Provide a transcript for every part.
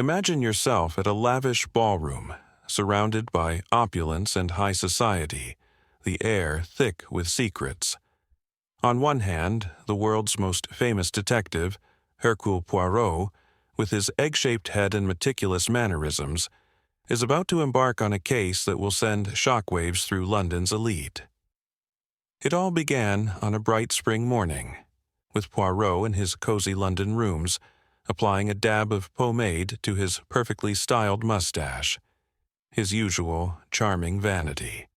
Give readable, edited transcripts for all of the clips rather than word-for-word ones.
Imagine yourself at a lavish ballroom, surrounded by opulence and high society, the air thick with secrets. On one hand, the world's most famous detective, Hercule Poirot, with his egg-shaped head and meticulous mannerisms, is about to embark on a case that will send shockwaves through London's elite. It all began on a bright spring morning, with Poirot in his cozy London rooms, applying a dab of pomade to his perfectly styled mustache, his usual charming vanity.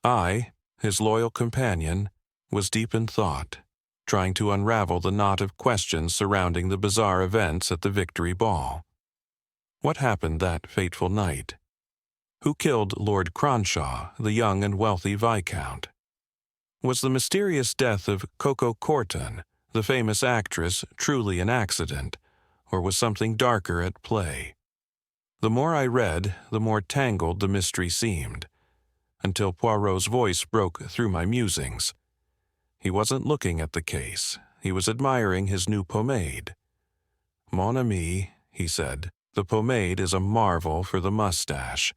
I, his loyal companion, was deep in thought, trying to unravel the knot of questions surrounding the bizarre events at the Victory Ball. What happened that fateful night? Who killed Lord Cronshaw, the young and wealthy Viscount? Was the mysterious death of Coco Corton, the famous actress, truly an accident, or was something darker at play? The more I read, the more tangled the mystery seemed, until Poirot's voice broke through my musings. He wasn't looking at the case. He was admiring his new pomade. "Mon ami," he said, "the pomade is a marvel for the mustache,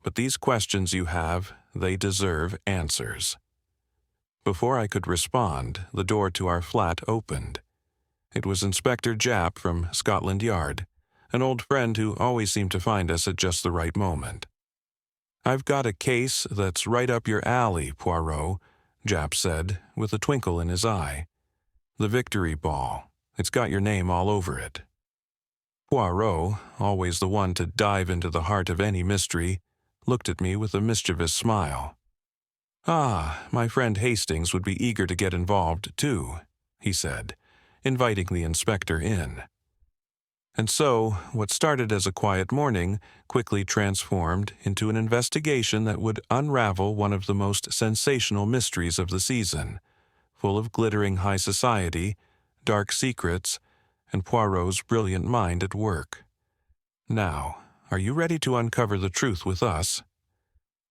but these questions you have, they deserve answers." Before I could respond, the door to our flat opened. It was Inspector Japp from Scotland Yard, an old friend who always seemed to find us at just the right moment. "I've got a case that's right up your alley, Poirot," Japp said, with a twinkle in his eye. "The Victory Ball. It's got your name all over it." Poirot, always the one to dive into the heart of any mystery, looked at me with a mischievous smile. "Ah, my friend Hastings would be eager to get involved, too," he said, inviting the inspector in. And so, what started as a quiet morning quickly transformed into an investigation that would unravel one of the most sensational mysteries of the season, full of glittering high society, dark secrets, and Poirot's brilliant mind at work. Now, are you ready to uncover the truth with us?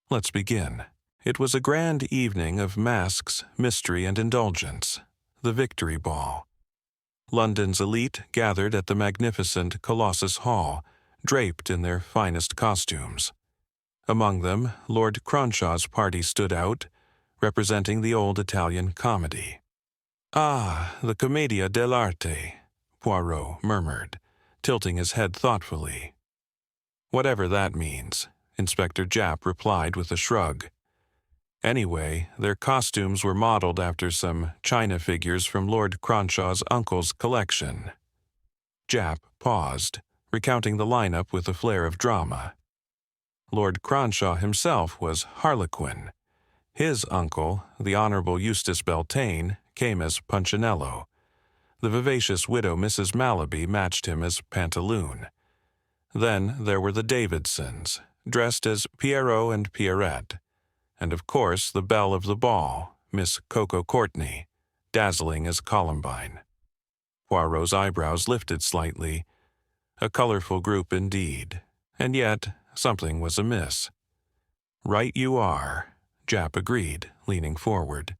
Let's begin. It was a grand evening of masks, mystery, and indulgence, the Victory Ball. London's elite gathered at the magnificent Colossus Hall, draped in their finest costumes. Among them, Lord Cronshaw's party stood out, representing the old Italian comedy. "Ah, the Commedia dell'arte," Poirot murmured, tilting his head thoughtfully. "Whatever that means," Inspector Japp replied with a shrug. Anyway, their costumes were modeled after some china figures from Lord Cronshaw's uncle's collection. Japp paused, recounting the lineup with a flair of drama. Lord Cronshaw himself was Harlequin. His uncle, the Honorable Eustace Beltane, came as Punchinello. The vivacious widow Mrs. Malaby matched him as Pantaloon. Then there were the Davidsons, dressed as Pierrot and Pierrette. And of course the belle of the ball, Miss Coco Courtney, dazzling as Columbine. Poirot's eyebrows lifted slightly. A colorful group indeed, and yet something was amiss. "Right you are," Japp agreed, leaning forward.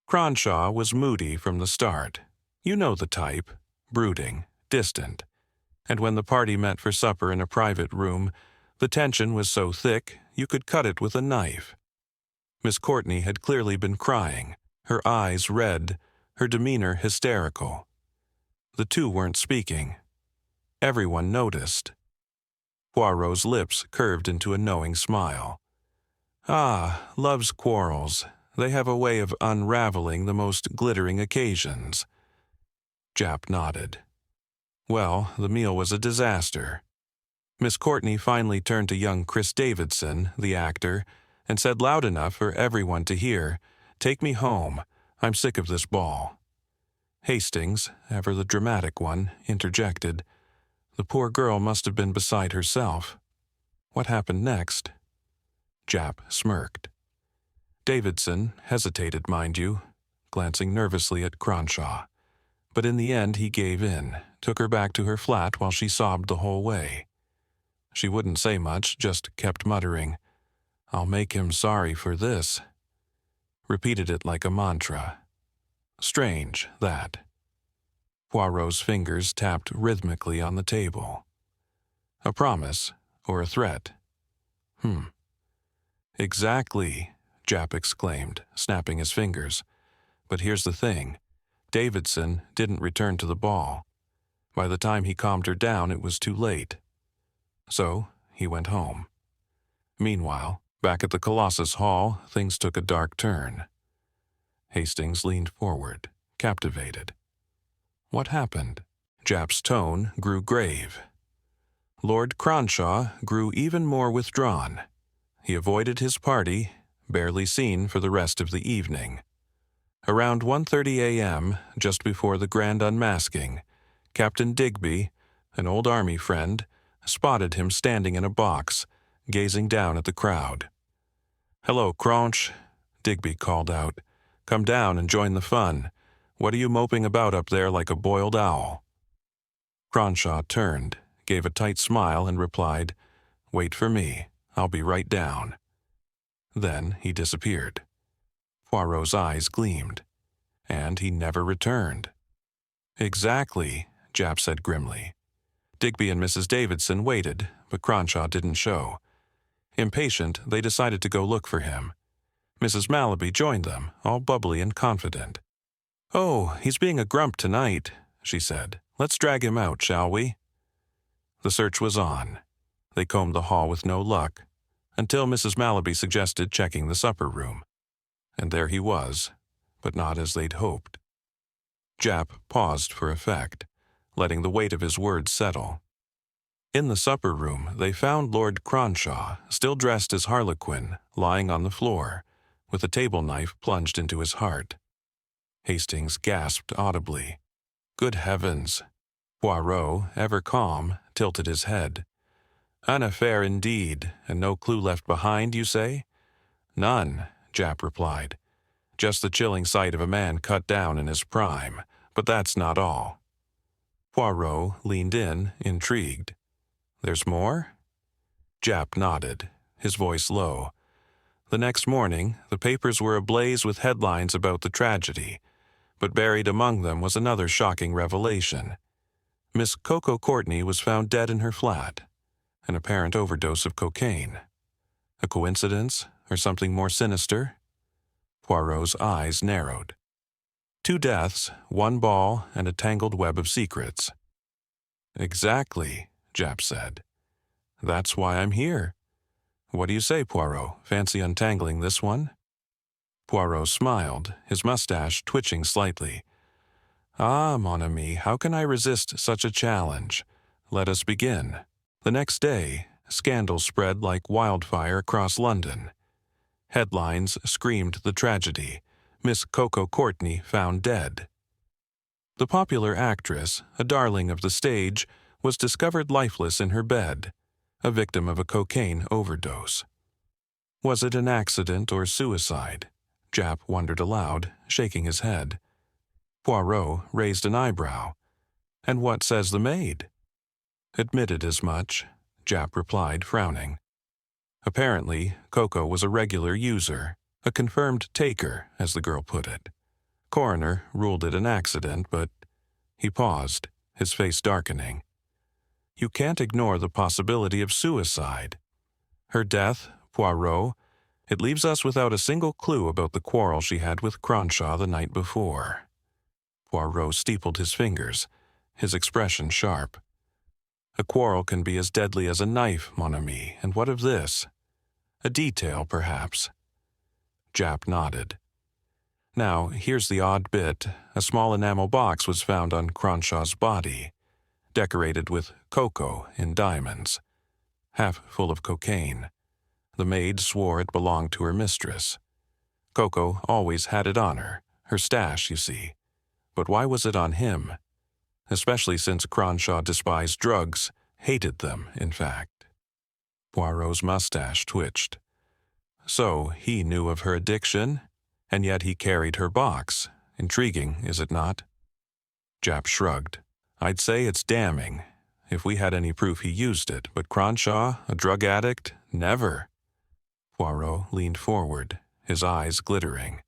"Cronshaw was moody from the start. You know the type, brooding, distant. And when the party met for supper in a private room, the tension was so thick you could cut it with a knife. Miss Courtney had clearly been crying, her eyes red, her demeanor hysterical. The two weren't speaking. Everyone noticed. Poirot's lips curved into a knowing smile. "Ah, love's quarrels. They have a way of unraveling the most glittering occasions." Japp nodded. Well, the meal was a disaster. Miss Courtney finally turned to young Chris Davidson, the actor, and said loud enough for everyone to hear, "Take me home. I'm sick of this ball." Hastings, ever the dramatic one, interjected. The poor girl must have been beside herself. What happened next? Japp smirked. Davidson hesitated, mind you, glancing nervously at Cronshaw. But in the end he gave in, took her back to her flat while she sobbed the whole way. She wouldn't say much, just kept muttering, "I'll make him sorry for this." Repeated it like a mantra. Strange, that. Poirot's fingers tapped rhythmically on the table. A promise or a threat? Exactly, Japp exclaimed, snapping his fingers. But here's the thing. Davidson didn't return to the ball. By the time he calmed her down, it was too late. So he went home. Meanwhile, back at the Colossus Hall, things took a dark turn. Hastings leaned forward, captivated. What happened? Japp's tone grew grave. Lord Cronshaw grew even more withdrawn. He avoided his party, barely seen for the rest of the evening. Around 1:30 a.m., just before the grand unmasking, Captain Digby, an old army friend, spotted him standing in a box, gazing down at the crowd. "Hello, Cronch," Digby called out. "Come down and join the fun. What are you moping about up there like a boiled owl?" Cronshaw turned, gave a tight smile, and replied, "Wait for me. I'll be right down." Then he disappeared. Poirot's eyes gleamed. And he never returned. "Exactly," Japp said grimly. Digby and Mrs. Davidson waited, but Cronshaw didn't show. Impatient, they decided to go look for him. Mrs. Malaby joined them, all bubbly and confident. "Oh, he's being a grump tonight," she said. "Let's drag him out, shall we?" The search was on. They combed the hall with no luck, until Mrs. Malaby suggested checking the supper room. And there he was, but not as they'd hoped. Japp paused for effect, letting the weight of his words settle. In the supper room, they found Lord Cronshaw, still dressed as Harlequin, lying on the floor, with a table knife plunged into his heart. Hastings gasped audibly. "Good heavens!" Poirot, ever calm, tilted his head. "An affair indeed, and no clue left behind, you say?" "None," Japp replied. "Just the chilling sight of a man cut down in his prime, but that's not all." Poirot leaned in, intrigued. "There's more?" Japp nodded, his voice low. The next morning, the papers were ablaze with headlines about the tragedy, but buried among them was another shocking revelation. Miss Coco Courtney was found dead in her flat, an apparent overdose of cocaine. A coincidence, or something more sinister? Poirot's eyes narrowed. 2 deaths, 1 ball, and a tangled web of secrets. "Exactly," Japp said. "That's why I'm here. What do you say, Poirot? Fancy untangling this one?" Poirot smiled, his mustache twitching slightly. "Ah, mon ami, how can I resist such a challenge? Let us begin." The next day, scandal spread like wildfire across London. Headlines screamed the tragedy. Miss Coco Courtney found dead. The popular actress, a darling of the stage, was discovered lifeless in her bed, a victim of a cocaine overdose. Was it an accident or suicide? Japp wondered aloud, shaking his head. Poirot raised an eyebrow. "And what says the maid?" "Admitted as much," Japp replied, frowning. Apparently, Coco was a regular user, a confirmed taker, as the girl put it. Coroner ruled it an accident, but... He paused, his face darkening. "You can't ignore the possibility of suicide. Her death, Poirot, it leaves us without a single clue about the quarrel she had with Cronshaw the night before." Poirot steepled his fingers, his expression sharp. "A quarrel can be as deadly as a knife, mon ami, and what of this? A detail, perhaps." Japp nodded. "Now, here's the odd bit. A small enamel box was found on Cronshaw's body, decorated with cocoa in diamonds, half full of cocaine. The maid swore it belonged to her mistress. Coco always had it on her stash, you see. But why was it on him? Especially since Cronshaw despised drugs, hated them, in fact." Poirot's mustache twitched. "So he knew of her addiction, and yet he carried her box. Intriguing, is it not?" Japp shrugged. "I'd say it's damning. If we had any proof he used it, but Cronshaw, a drug addict, never." Poirot leaned forward, his eyes glittering.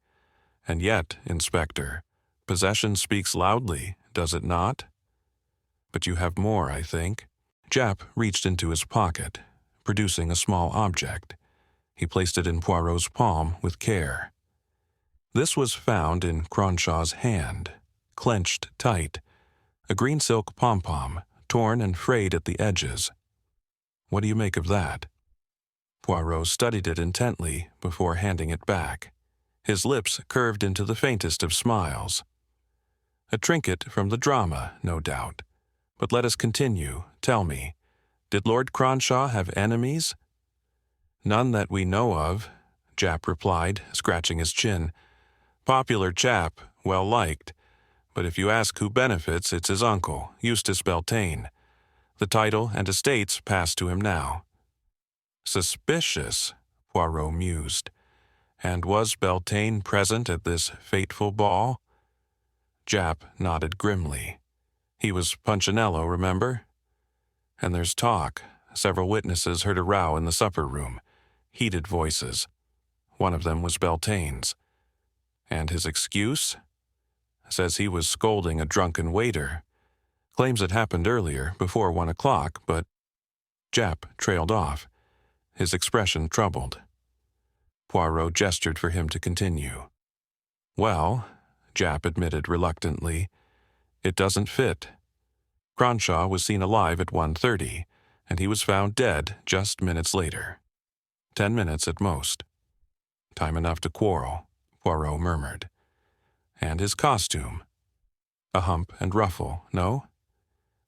"And yet, Inspector, possession speaks loudly, does it not? But you have more, I think." Japp reached into his pocket, producing a small object. He placed it in Poirot's palm with care. This was found in Cronshaw's hand, clenched tight, a green silk pom-pom, torn and frayed at the edges. What do you make of that? Poirot studied it intently before handing it back. His lips curved into the faintest of smiles. A trinket from the drama, no doubt. But let us continue. Tell me, did Lord Cronshaw have enemies? None that we know of, Japp replied, scratching his chin. Popular chap, well liked. But if you ask who benefits, it's his uncle, Eustace Beltane. The title and estates pass to him now. Suspicious, Poirot mused. And was Beltane present at this fateful ball? Japp nodded grimly. He was Punchinello, remember? And there's talk. Several witnesses heard a row in the supper room. Heated voices. One of them was Beltane's. And his excuse? Says he was scolding a drunken waiter. Claims it happened earlier, before 1 o'clock, but... Japp trailed off, his expression troubled. Poirot gestured for him to continue. Well, Japp admitted reluctantly, it doesn't fit. Cronshaw was seen alive at 1:30, and he was found dead just minutes later. 10 minutes at most. Time enough to quarrel, Poirot murmured. And his costume. A hump and ruffle, no?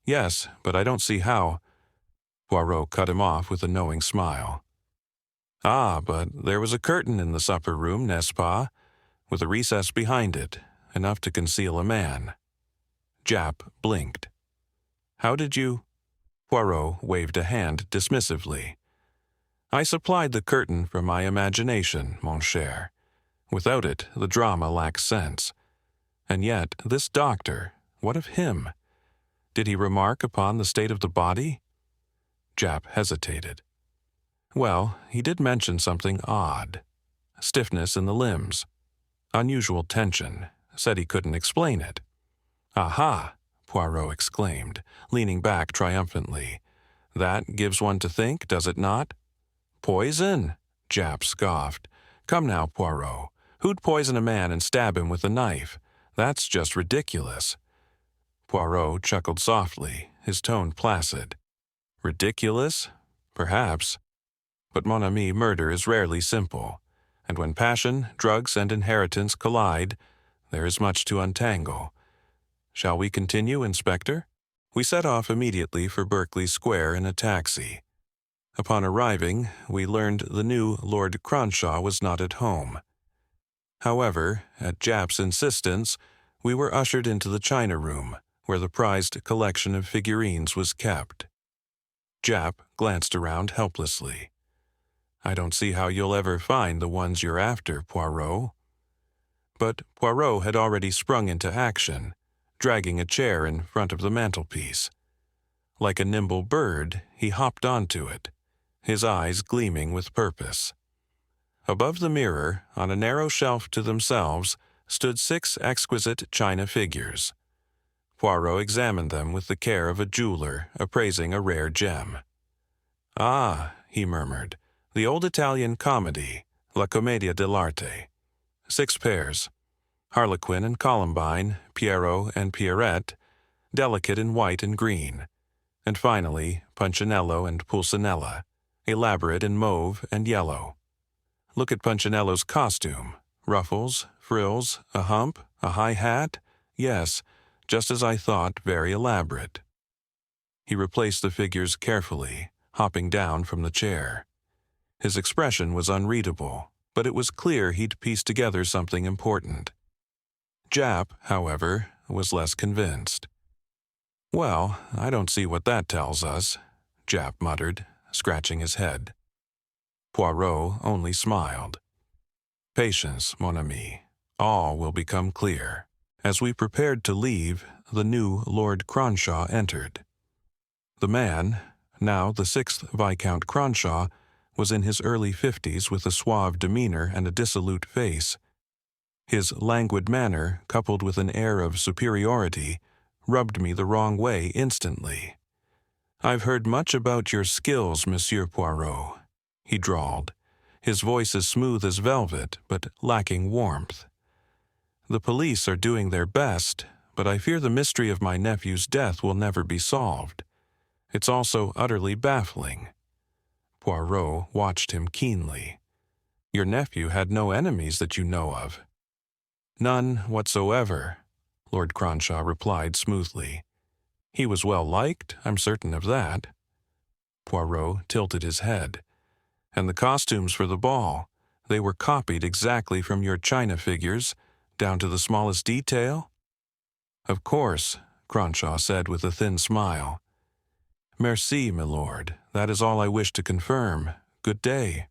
Yes, but I don't see how. Poirot cut him off with a knowing smile. Ah, but there was a curtain in the supper room, n'est-ce pas, with a recess behind it, enough to conceal a man. Japp blinked. How did you? Poirot waved a hand dismissively. I supplied the curtain from my imagination, mon cher. Without it, the drama lacks sense. And yet, this doctor, what of him? Did he remark upon the state of the body? Japp hesitated. Well, he did mention something odd. Stiffness in the limbs. Unusual tension. Said he couldn't explain it. Aha! Poirot exclaimed, leaning back triumphantly. That gives one to think, does it not? Poison? Japp scoffed. Come now, Poirot. Who'd poison a man and stab him with a knife? That's just ridiculous. Poirot chuckled softly, his tone placid. Ridiculous? Perhaps. But mon ami, murder is rarely simple, and when passion, drugs, and inheritance collide, there is much to untangle. Shall we continue, Inspector? We set off immediately for Berkeley Square in a taxi. Upon arriving, we learned the new Lord Cronshaw was not at home. However, at Japp's insistence, we were ushered into the china room, where the prized collection of figurines was kept. Japp glanced around helplessly. I don't see how you'll ever find the ones you're after, Poirot. But Poirot had already sprung into action, dragging a chair in front of the mantelpiece. Like a nimble bird, he hopped onto it, his eyes gleaming with purpose. Above the mirror, on a narrow shelf to themselves, stood 6 exquisite china figures. Poirot examined them with the care of a jeweler appraising a rare gem. Ah, he murmured, the old Italian comedy, La Commedia dell'arte. 6 pairs. Harlequin and Columbine, Pierrot and Pierrette, delicate in white and green. And finally, Punchinello and Pulcinella, elaborate in mauve and yellow. Look at Punchinello's costume. Ruffles, frills, a hump, a high hat. Yes, just as I thought, very elaborate. He replaced the figures carefully, hopping down from the chair. His expression was unreadable, but it was clear he'd pieced together something important. Japp, however, was less convinced. Well, I don't see what that tells us, Japp muttered, scratching his head. Poirot only smiled. Patience, mon ami. All will become clear. As we prepared to leave, the new Lord Cronshaw entered. The man, now the 6th Viscount Cronshaw, was in his early 50s with a suave demeanor and a dissolute face. His languid manner, coupled with an air of superiority, rubbed me the wrong way instantly. "I've heard much about your skills, Monsieur Poirot," he drawled, his voice as smooth as velvet, but lacking warmth. "The police are doing their best, but I fear the mystery of my nephew's death will never be solved. It's also utterly baffling." Poirot watched him keenly. "Your nephew had no enemies that you know of." "None whatsoever," Lord Cronshaw replied smoothly. "He was well liked, I'm certain of that." Poirot tilted his head. "And the costumes for the ball, they were copied exactly from your china figures, down to the smallest detail?" "Of course," Cronshaw said with a thin smile. "Merci, milord. That is all I wish to confirm. Good day."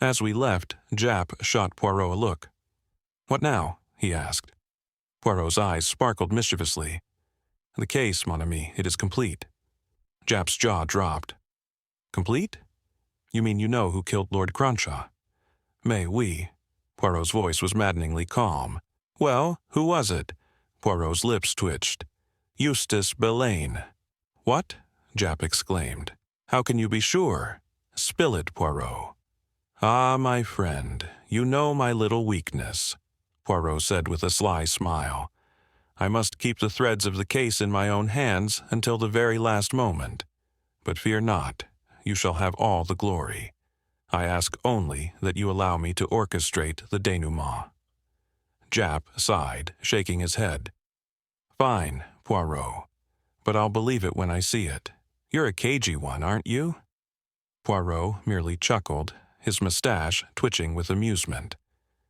As we left, Japp shot Poirot a look. "What now?" he asked. Poirot's eyes sparkled mischievously. "The case, mon ami, it is complete." Japp's jaw dropped. "Complete? You mean you know who killed Lord Cronshaw?" "Mais oui." Poirot's voice was maddeningly calm. "Well, who was it?" Poirot's lips twitched. "Eustace Belane." "What?" Japp exclaimed. "How can you be sure? Spill it, Poirot." "Ah, my friend, you know my little weakness," Poirot said with a sly smile. "I must keep the threads of the case in my own hands until the very last moment. But fear not, you shall have all the glory. I ask only that you allow me to orchestrate the denouement." Japp sighed, shaking his head. "Fine, Poirot, but I'll believe it when I see it. You're a cagey one, aren't you?" Poirot merely chuckled, his mustache twitching with amusement.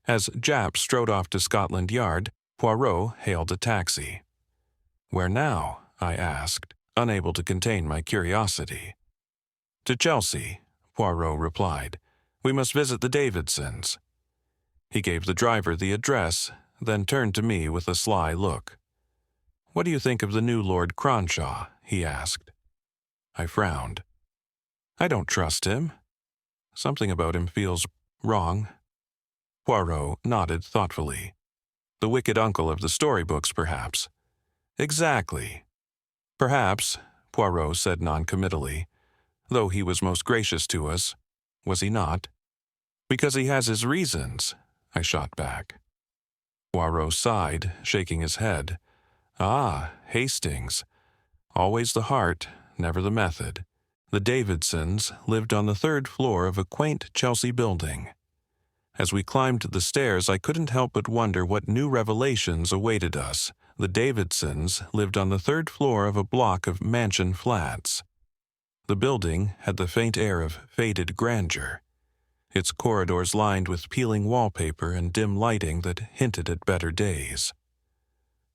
As Japp strode off to Scotland Yard, Poirot hailed a taxi. "Where now?" I asked, unable to contain my curiosity. "To Chelsea," Poirot replied. "We must visit the Davidsons." He gave the driver the address, then turned to me with a sly look. "What do you think of the new Lord Cronshaw?" he asked. I frowned. "I don't trust him. Something about him feels wrong." Poirot nodded thoughtfully. "The wicked uncle of the storybooks, perhaps." "Exactly." "Perhaps," Poirot said noncommittally, "though he was most gracious to us. Was he not?" "Because he has his reasons," I shot back. Poirot sighed, shaking his head. "Ah, Hastings. Always the heart, never the method." The Davidsons lived on the third floor of a quaint Chelsea building. As we climbed the stairs, I couldn't help but wonder what new revelations awaited us. The Davidsons lived on the third floor of a block of mansion flats. The building had the faint air of faded grandeur, its corridors lined with peeling wallpaper and dim lighting that hinted at better days.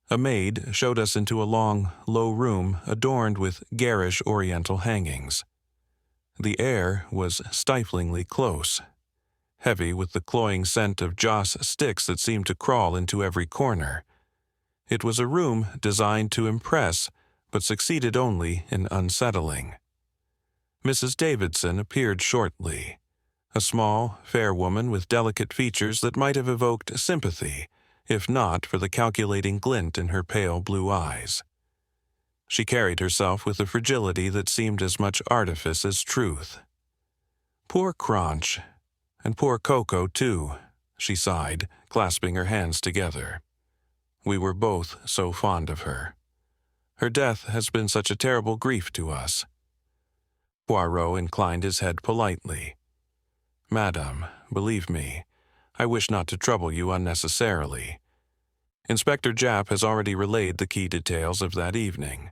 A maid showed us into a long, low room adorned with garish oriental hangings. The air was stiflingly close, heavy with the cloying scent of joss sticks that seemed to crawl into every corner. It was a room designed to impress, but succeeded only in unsettling. Mrs. Davidson appeared shortly, a small, fair woman with delicate features that might have evoked sympathy, if not for the calculating glint in her pale blue eyes. She carried herself with a fragility that seemed as much artifice as truth. "Poor Cronch, and poor Coco, too," she sighed, clasping her hands together. "We were both so fond of her. Her death has been such a terrible grief to us." Poirot inclined his head politely. "Madame, believe me, I wish not to trouble you unnecessarily. Inspector Japp has already relayed the key details of that evening.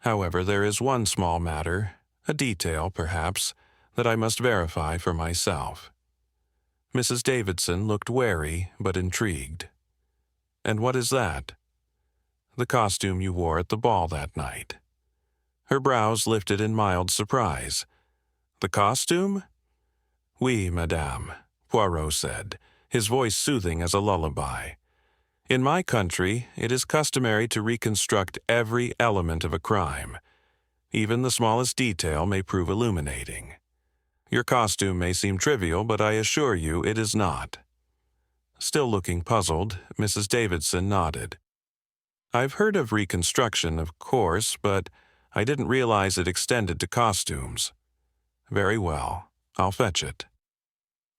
However, there is one small matter, a detail, perhaps, that I must verify for myself." Mrs. Davidson looked wary but intrigued. "And what is that?" "The costume you wore at the ball that night." Her brows lifted in mild surprise. "The costume?" "Oui, madame," Poirot said, his voice soothing as a lullaby. "In my country, it is customary to reconstruct every element of a crime. Even the smallest detail may prove illuminating. Your costume may seem trivial, but I assure you it is not." Still looking puzzled, Mrs. Davidson nodded. "I've heard of reconstruction, of course, but I didn't realize it extended to costumes. Very well, I'll fetch it.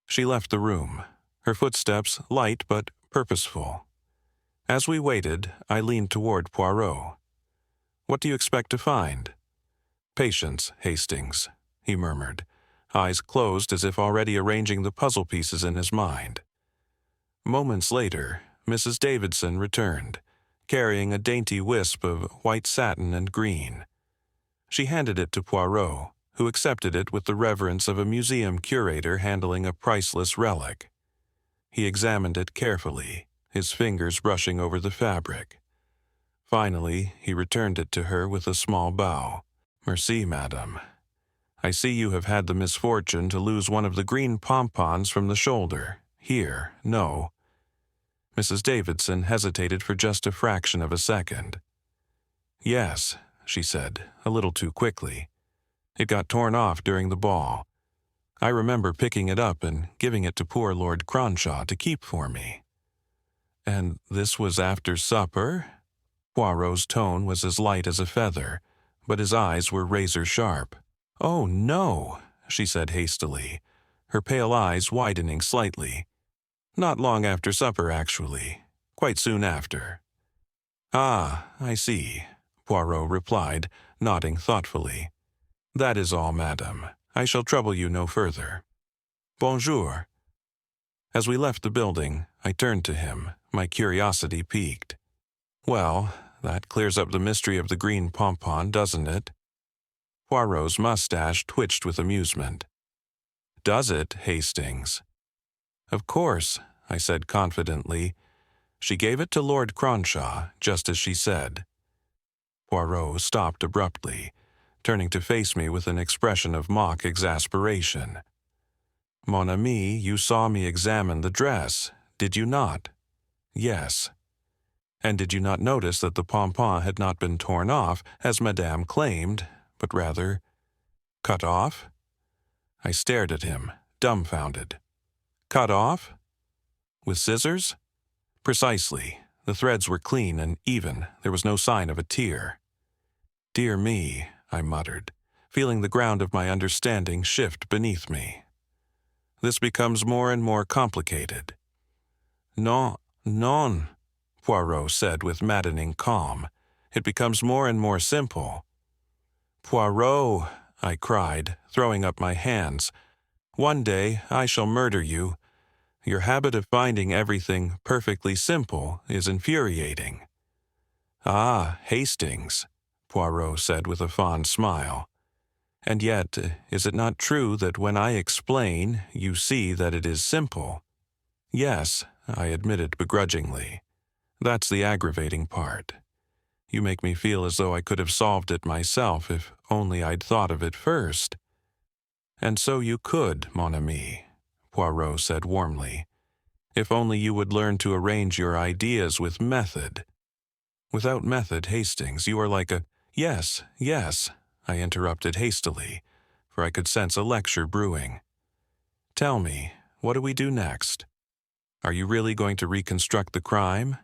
She left the room, her footsteps light but purposeful. As we waited, I leaned toward Poirot. What do you expect to find? Patience, Hastings, he murmured, eyes closed as if already arranging the puzzle pieces in his mind. Moments later, Mrs. Davidson returned, carrying a dainty wisp of white satin and green. She handed it to Poirot, who accepted it with the reverence of a museum curator handling a priceless relic. He examined it carefully, his fingers brushing over the fabric. Finally, he returned it to her with a small bow. Merci, madame. I see you have had the misfortune to lose one of the green pompons from the shoulder. Here, no. Mrs. Davidson hesitated for just a fraction of a second. Yes, she said, a little too quickly. It got torn off during the ball. I remember picking it up and giving it to poor Lord Cronshaw to keep for me. And this was after supper? Poirot's tone was as light as a feather, but his eyes were razor-sharp. Oh, no, she said hastily, her pale eyes widening slightly. Not long after supper, actually. Quite soon after. Ah, I see, Poirot replied, nodding thoughtfully. That is all, madame. I shall trouble you no further. Bonjour. As we left the building, I turned to him, my curiosity piqued. Well, that clears up the mystery of the green pompon, doesn't it? Poirot's mustache twitched with amusement. Does it, Hastings? Of course, I said confidently. She gave it to Lord Cronshaw, just as she said. Poirot stopped abruptly, turning to face me with an expression of mock exasperation. Mon ami, you saw me examine the dress, did you not? Yes. And did you not notice that the pompon had not been torn off, as Madame claimed, but rather cut off? I stared at him, dumbfounded. Cut off? With scissors? Precisely. The threads were clean and even. There was no sign of a tear. Dear me, I muttered, feeling the ground of my understanding shift beneath me. This becomes more and more complicated. Non, Poirot said with maddening calm. It becomes more and more simple. Poirot, I cried, throwing up my hands. One day I shall murder you. Your habit of finding everything perfectly simple is infuriating. Ah, Hastings, Poirot said with a fond smile. And yet, is it not true that when I explain, you see that it is simple? Yes, I admitted begrudgingly. That's the aggravating part. You make me feel as though I could have solved it myself if only I'd thought of it first. And so you could, mon ami, Poirot said warmly, if only you would learn to arrange your ideas with method. Without method, Hastings, you are like a— Yes, I interrupted hastily, for I could sense a lecture brewing. Tell me, what do we do next? Are you really going to reconstruct the crime?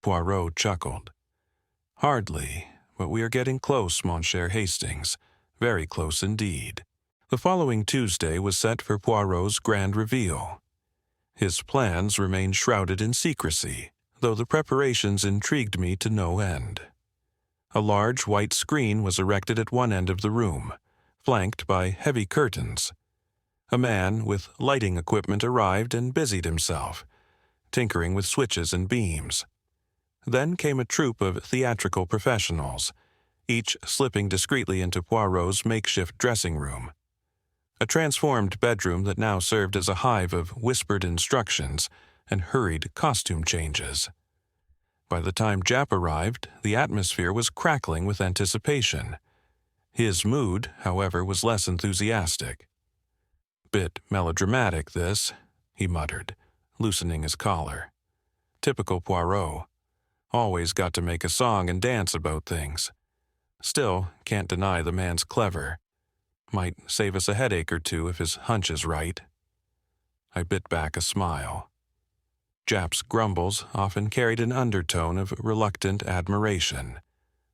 Poirot chuckled. Hardly, but we are getting close, mon cher Hastings, very close indeed. The following Tuesday was set for Poirot's grand reveal. His plans remained shrouded in secrecy, though the preparations intrigued me to no end. A large white screen was erected at one end of the room, flanked by heavy curtains. A man with lighting equipment arrived and busied himself, tinkering with switches and beams. Then came a troupe of theatrical professionals, each slipping discreetly into Poirot's makeshift dressing room. A transformed bedroom that now served as a hive of whispered instructions and hurried costume changes. By the time Japp arrived, the atmosphere was crackling with anticipation. His mood, however, was less enthusiastic. Bit melodramatic, this, he muttered, loosening his collar. Typical Poirot. Always got to make a song and dance about things. Still, can't deny the man's clever. Might save us a headache or two if his hunch is right. I bit back a smile. Japp's grumbles often carried an undertone of reluctant admiration.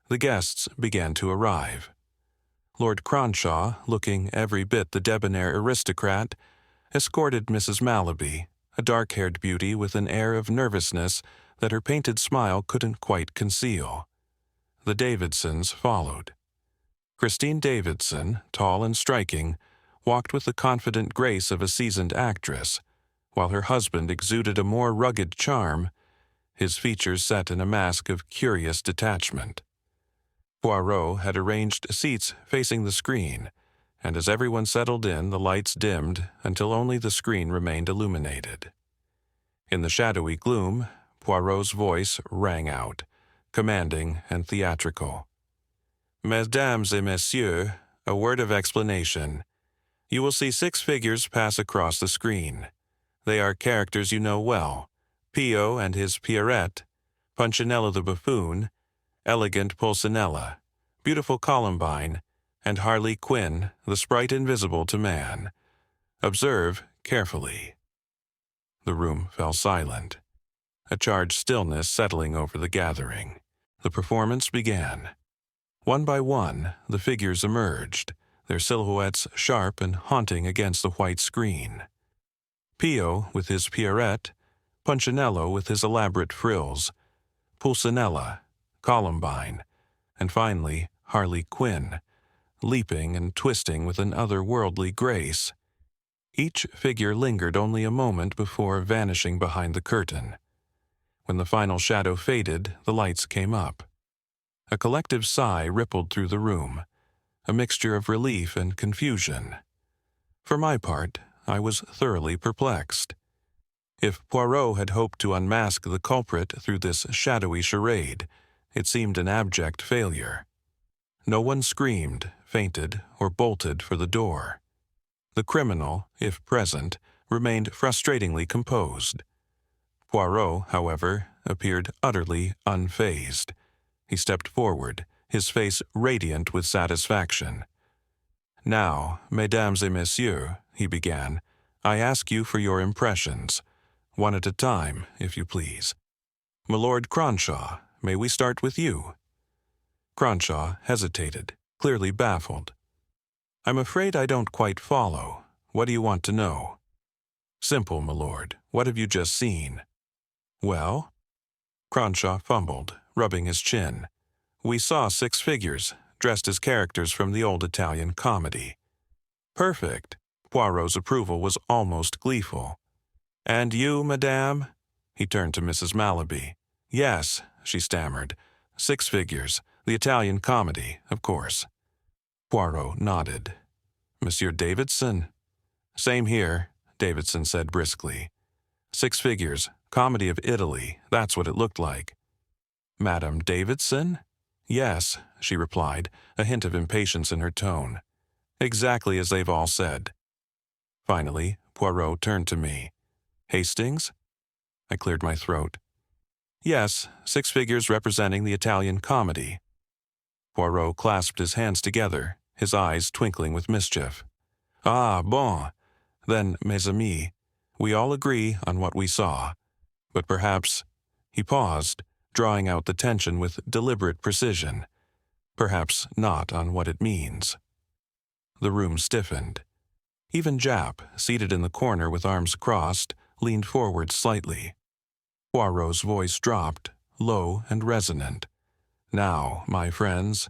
The guests began to arrive. Lord Cronshaw, looking every bit the debonair aristocrat, escorted Mrs. Mallaby, a dark-haired beauty with an air of nervousness that her painted smile couldn't quite conceal. The Davidsons followed. Christine Davidson, tall and striking, walked with the confident grace of a seasoned actress, while her husband exuded a more rugged charm, his features set in a mask of curious detachment. Poirot had arranged seats facing the screen, and as everyone settled in, the lights dimmed until only the screen remained illuminated. In the shadowy gloom, Poirot's voice rang out, commanding and theatrical. Mesdames et messieurs, a word of explanation. You will see 6 figures pass across the screen. They are characters you know well: Pio and his Pierrette, Punchinello the buffoon, elegant Pulcinella, beautiful Columbine, and Harley Quinn, the sprite invisible to man. Observe carefully. The room fell silent, a charged stillness settling over the gathering. The performance began. One by one, the figures emerged, their silhouettes sharp and haunting against the white screen. Pio with his Pierrette, Punchinello with his elaborate frills, Pulcinella, Columbine, and finally Harley Quinn, leaping and twisting with an otherworldly grace. Each figure lingered only a moment before vanishing behind the curtain. When the final shadow faded, the lights came up. A collective sigh rippled through the room, a mixture of relief and confusion. For my part, I was thoroughly perplexed. If Poirot had hoped to unmask the culprit through this shadowy charade, it seemed an abject failure. No one screamed, fainted, or bolted for the door. The criminal, if present, remained frustratingly composed. Poirot, however, appeared utterly unfazed. He stepped forward, his face radiant with satisfaction. "Now, mesdames et messieurs," he began, "I ask you for your impressions. One at a time, if you please. Milord Cronshaw, may we start with you?" Cronshaw hesitated, clearly baffled. "I'm afraid I don't quite follow. What do you want to know?" "Simple, milord. What have you just seen?" "Well?" Cronshaw fumbled, rubbing his chin. "We saw 6 figures, dressed as characters from the old Italian comedy." "Perfect." Poirot's approval was almost gleeful. "And you, madame?" He turned to Mrs. Mallaby. "Yes," she stammered. 6 figures, the Italian comedy, of course." Poirot nodded. "Monsieur Davidson?" "Same here," Davidson said briskly. 6 figures, comedy of Italy, that's what it looked like." "Madame Davidson?" "Yes," she replied, a hint of impatience in her tone. "Exactly as they've all said." Finally, Poirot turned to me. "Hastings?" I cleared my throat. "Yes, 6 figures representing the Italian comedy." Poirot clasped his hands together, his eyes twinkling with mischief. "Ah, bon. Then, mes amis, we all agree on what we saw. But perhaps—" He paused, drawing out the tension with deliberate precision. "Perhaps not on what it means." The room stiffened. Even Jap, seated in the corner with arms crossed, leaned forward slightly. Poirot's voice dropped, low and resonant. "Now, my friends,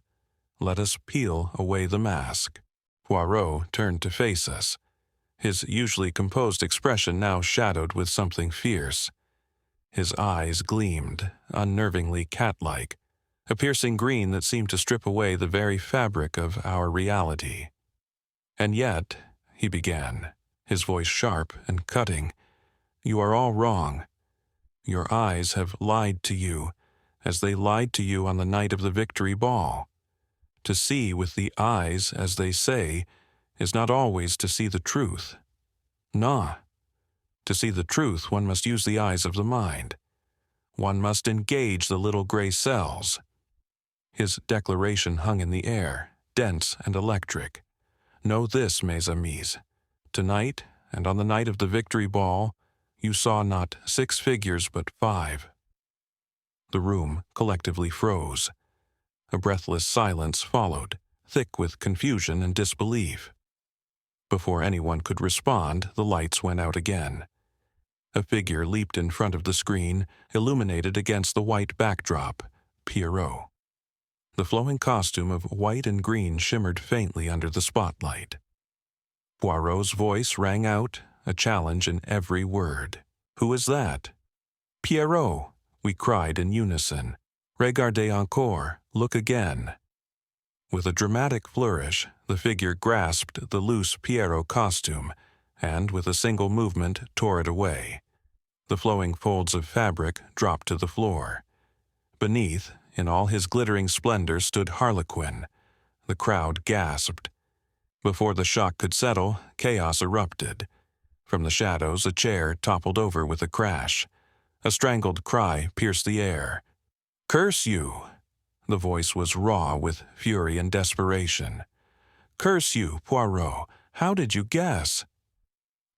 let us peel away the mask." Poirot turned to face us, his usually composed expression now shadowed with something fierce. His eyes gleamed, unnervingly cat-like, a piercing green that seemed to strip away the very fabric of our reality. "And yet," he began, his voice sharp and cutting, "you are all wrong. Your eyes have lied to you, as they lied to you on the night of the Victory Ball. To see with the eyes, as they say, is not always to see the truth. No. To see the truth, one must use the eyes of the mind. One must engage the little gray cells." His declaration hung in the air, dense and electric. "Know this, mes amis. Tonight, and on the night of the Victory Ball, you saw not 6 figures but 5. The room collectively froze. A breathless silence followed, thick with confusion and disbelief. Before anyone could respond, the lights went out again. A figure leaped in front of the screen, illuminated against the white backdrop, Poirot. The flowing costume of white and green shimmered faintly under the spotlight. Poirot's voice rang out, a challenge in every word. "Who is that?" "Pierrot," we cried in unison. "Regardez encore, look again." With a dramatic flourish, the figure grasped the loose Pierrot costume and, with a single movement, tore it away. The flowing folds of fabric dropped to the floor. Beneath, in all his glittering splendor, stood Harlequin. The crowd gasped. Before the shock could settle, chaos erupted. From the shadows, a chair toppled over with a crash. A strangled cry pierced the air. "Curse you!" The voice was raw with fury and desperation. "Curse you, Poirot! How did you guess?"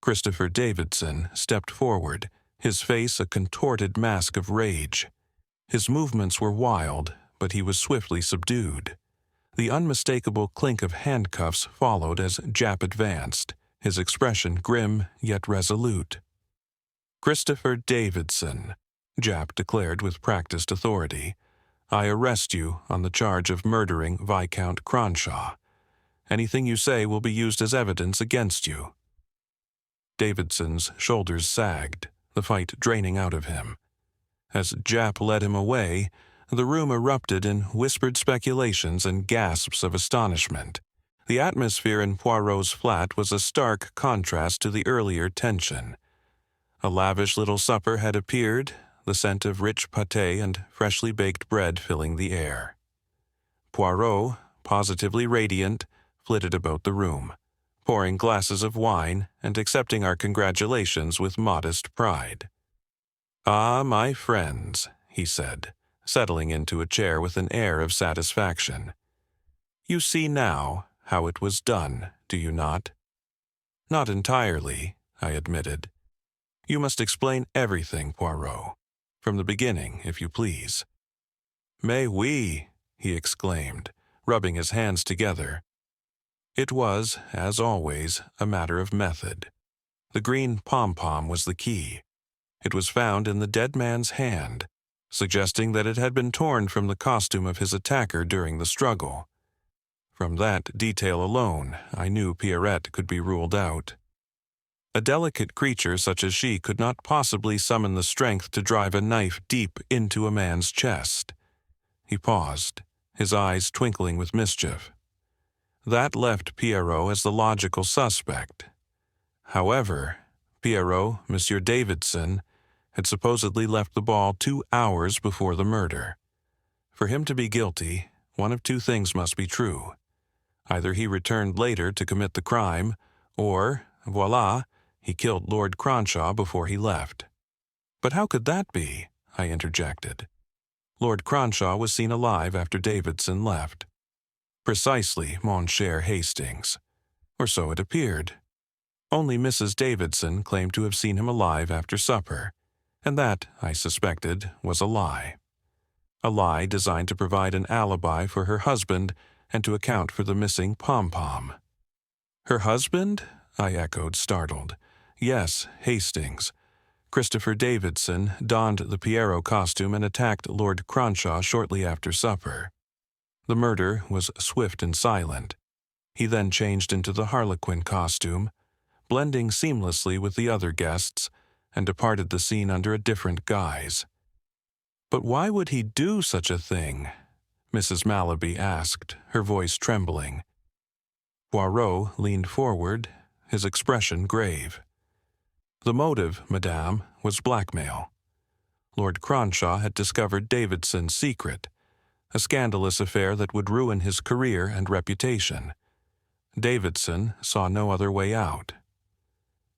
Christopher Davidson stepped forward, his face a contorted mask of rage. His movements were wild, but he was swiftly subdued. The unmistakable clink of handcuffs followed as Japp advanced, his expression grim yet resolute. "Christopher Davidson," Japp declared with practiced authority, "I arrest you on the charge of murdering Viscount Cronshaw. Anything you say will be used as evidence against you." Davidson's shoulders sagged, the fight draining out of him. As Japp led him away, the room erupted in whispered speculations and gasps of astonishment. The atmosphere in Poirot's flat was a stark contrast to the earlier tension. A lavish little supper had appeared, the scent of rich pâté and freshly baked bread filling the air. Poirot, positively radiant, flitted about the room, pouring glasses of wine and accepting our congratulations with modest pride. "Ah, my friends," he said, settling into a chair with an air of satisfaction. "You see now how it was done, do you not?" "Not entirely," I admitted. "You must explain everything, Poirot. From the beginning, if you please." "Mais oui," he exclaimed, rubbing his hands together. It was, as always, a matter of method. The green pom-pom was the key. It was found in the dead man's hand, suggesting that it had been torn from the costume of his attacker during the struggle. From that detail alone, I knew Pierrette could be ruled out. A delicate creature such as she could not possibly summon the strength to drive a knife deep into a man's chest. He paused, his eyes twinkling with mischief. That left Pierrot as the logical suspect. However, Pierrot, Monsieur Davidson, had supposedly left the ball 2 hours before the murder. For him to be guilty, one of two things must be true. Either he returned later to commit the crime, or, voila, he killed Lord Cronshaw before he left. "But how could that be?" I interjected. "Lord Cronshaw was seen alive after Davidson left." "Precisely, mon cher Hastings. Or so it appeared. Only Mrs. Davidson claimed to have seen him alive after supper, and that, I suspected, was a lie. A lie designed to provide an alibi for her husband and to account for the missing pom-pom." "Her husband?" I echoed, startled. "Yes, Hastings. Christopher Davidson donned the Pierrot costume and attacked Lord Cronshaw shortly after supper. The murder was swift and silent. He then changed into the Harlequin costume, blending seamlessly with the other guests, and departed the scene under a different guise." "But why would he do such a thing?" Mrs. Mallaby asked, her voice trembling. Poirot leaned forward, his expression grave. "The motive, madame, was blackmail. Lord Cronshaw had discovered Davidson's secret, a scandalous affair that would ruin his career and reputation. Davidson saw no other way out."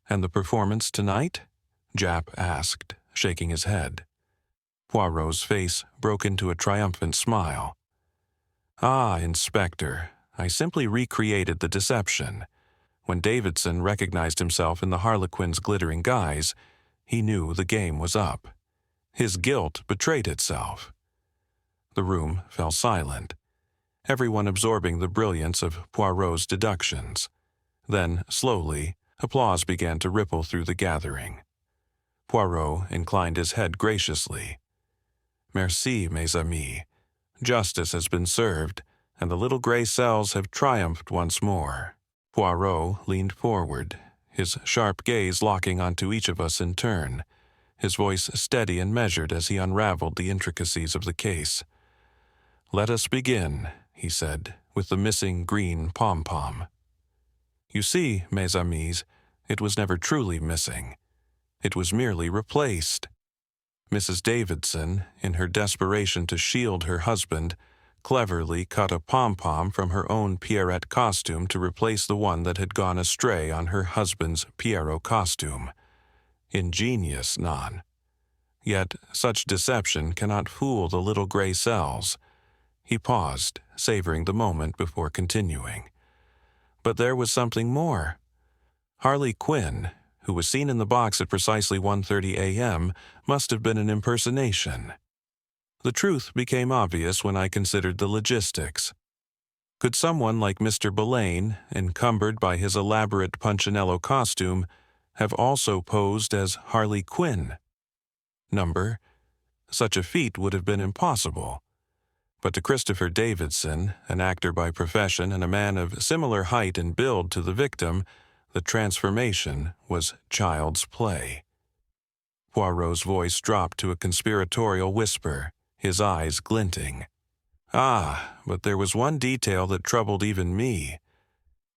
"And the performance tonight?" Japp asked, shaking his head. Poirot's face broke into a triumphant smile. "Ah, Inspector, I simply recreated the deception. When Davidson recognized himself in the Harlequin's glittering guise, he knew the game was up. His guilt betrayed itself." The room fell silent, everyone absorbing the brilliance of Poirot's deductions. Then, slowly, applause began to ripple through the gathering. Poirot inclined his head graciously. "Merci, mes amis. Justice has been served, and the little gray cells have triumphed once more." Poirot leaned forward, his sharp gaze locking onto each of us in turn, his voice steady and measured as he unraveled the intricacies of the case. "Let us begin," he said, "with the missing green pom-pom. You see, mes amis, it was never truly missing. It was merely replaced." Mrs. Davidson, in her desperation to shield her husband, cleverly cut a pom-pom from her own Pierrette costume to replace the one that had gone astray on her husband's Pierrot costume. Ingenious, non. Yet such deception cannot fool the little gray cells. He paused, savoring the moment before continuing. But there was something more. Harley Quinn, who was seen in the box at precisely 1:30 a.m., must have been an impersonation. The truth became obvious when I considered the logistics. Could someone like Mr. Belaine, encumbered by his elaborate Punchinello costume, have also posed as Harley Quinn? Such a feat would have been impossible. But to Christopher Davidson, an actor by profession and a man of similar height and build to the victim, the transformation was child's play. Poirot's voice dropped to a conspiratorial whisper, his eyes glinting. But there was one detail that troubled even me.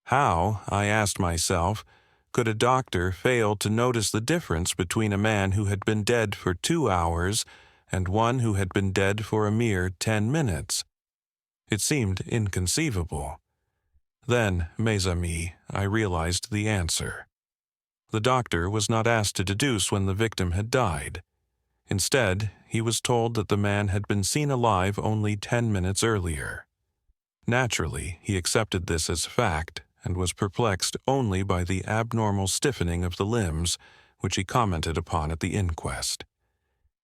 How, I asked myself, could a doctor fail to notice the difference between a man who had been dead for 2 hours and one who had been dead for a mere 10 minutes? It seemed inconceivable. Then, mes amis, I realized the answer. The doctor was not asked to deduce when the victim had died. Instead, he was told that the man had been seen alive only 10 minutes earlier. Naturally, he accepted this as fact and was perplexed only by the abnormal stiffening of the limbs, which he commented upon at the inquest.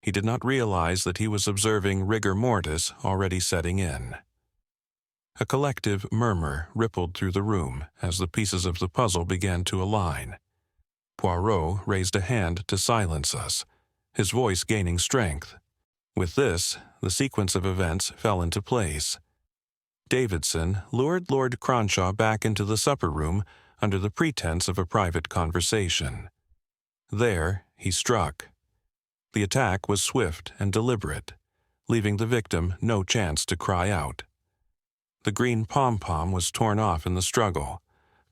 He did not realize that he was observing rigor mortis already setting in. A collective murmur rippled through the room as the pieces of the puzzle began to align. Poirot raised a hand to silence us, his voice gaining strength. With this, the sequence of events fell into place. Davidson lured Lord Cronshaw back into the supper room under the pretense of a private conversation. There, he struck. The attack was swift and deliberate, leaving the victim no chance to cry out. The green pom-pom was torn off in the struggle,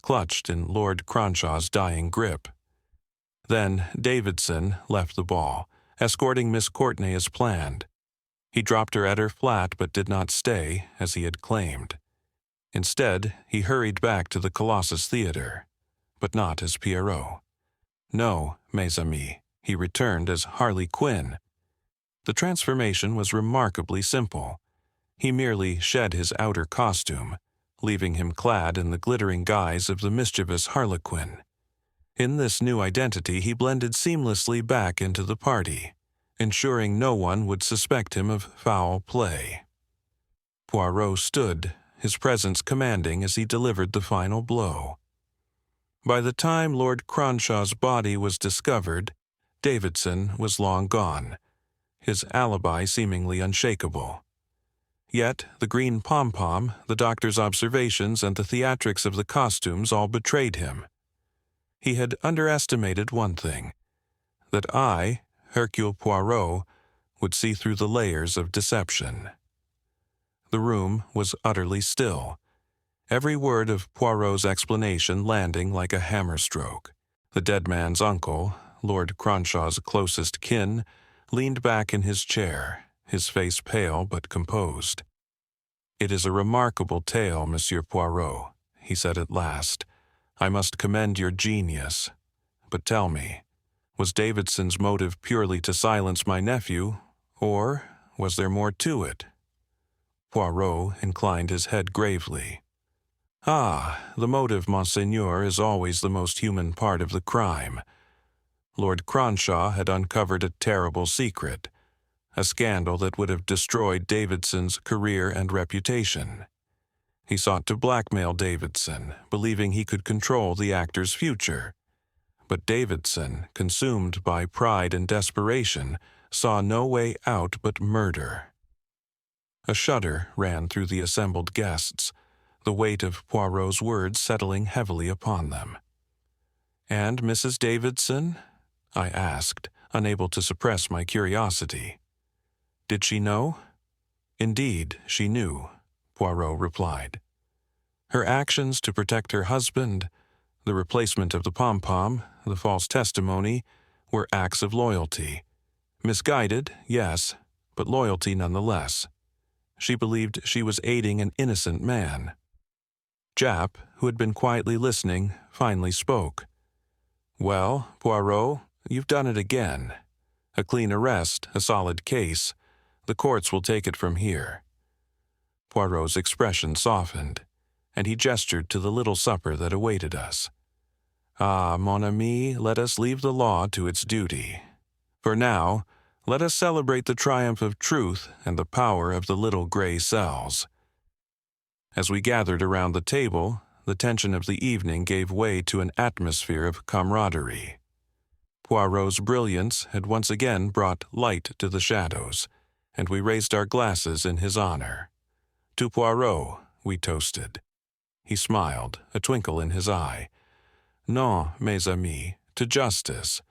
clutched in Lord Cronshaw's dying grip. Then Davidson left the ball, escorting Miss Courtenay as planned. He dropped her at her flat but did not stay, as he had claimed. Instead, he hurried back to the Colossus Theater, but not as Poirot. No, mes amis, he returned as Harley Quinn. The transformation was remarkably simple. He merely shed his outer costume, leaving him clad in the glittering guise of the mischievous Harlequin. In this new identity he blended seamlessly back into the party, ensuring no one would suspect him of foul play. Poirot stood, his presence commanding as he delivered the final blow. By the time Lord Cronshaw's body was discovered, Davidson was long gone, his alibi seemingly unshakable. Yet the green pom-pom, the doctor's observations, and the theatrics of the costumes all betrayed him. He had underestimated one thing, that I, Hercule Poirot, would see through the layers of deception. The room was utterly still, every word of Poirot's explanation landing like a hammer stroke. The dead man's uncle, Lord Cronshaw's closest kin, leaned back in his chair, his face pale but composed. "It is a remarkable tale, Monsieur Poirot," he said at last. "I must commend your genius. But tell me, was Davidson's motive purely to silence my nephew, or was there more to it?" Poirot inclined his head gravely. The motive, Monseigneur, is always the most human part of the crime. Lord Cronshaw had uncovered a terrible secret, a scandal that would have destroyed Davidson's career and reputation. He sought to blackmail Davidson, believing he could control the actor's future. But Davidson, consumed by pride and desperation, saw no way out but murder. A shudder ran through the assembled guests, the weight of Poirot's words settling heavily upon them. "And Mrs. Davidson?" I asked, unable to suppress my curiosity. "Did she know?" "Indeed, she knew," Poirot replied. "Her actions to protect her husband, the replacement of the pom-pom, the false testimony, were acts of loyalty. Misguided, yes, but loyalty nonetheless. She believed she was aiding an innocent man." Japp, who had been quietly listening, finally spoke. "Well, Poirot, you've done it again. A clean arrest, a solid case. The courts will take it from here." Poirot's expression softened, and he gestured to the little supper that awaited us. "Ah, mon ami, let us leave the law to its duty. For now, let us celebrate the triumph of truth and the power of the little gray cells." As we gathered around the table, the tension of the evening gave way to an atmosphere of camaraderie. Poirot's brilliance had once again brought light to the shadows, and we raised our glasses in his honor. "To Poirot," we toasted. He smiled, a twinkle in his eye. "Non, mes amis, to justice.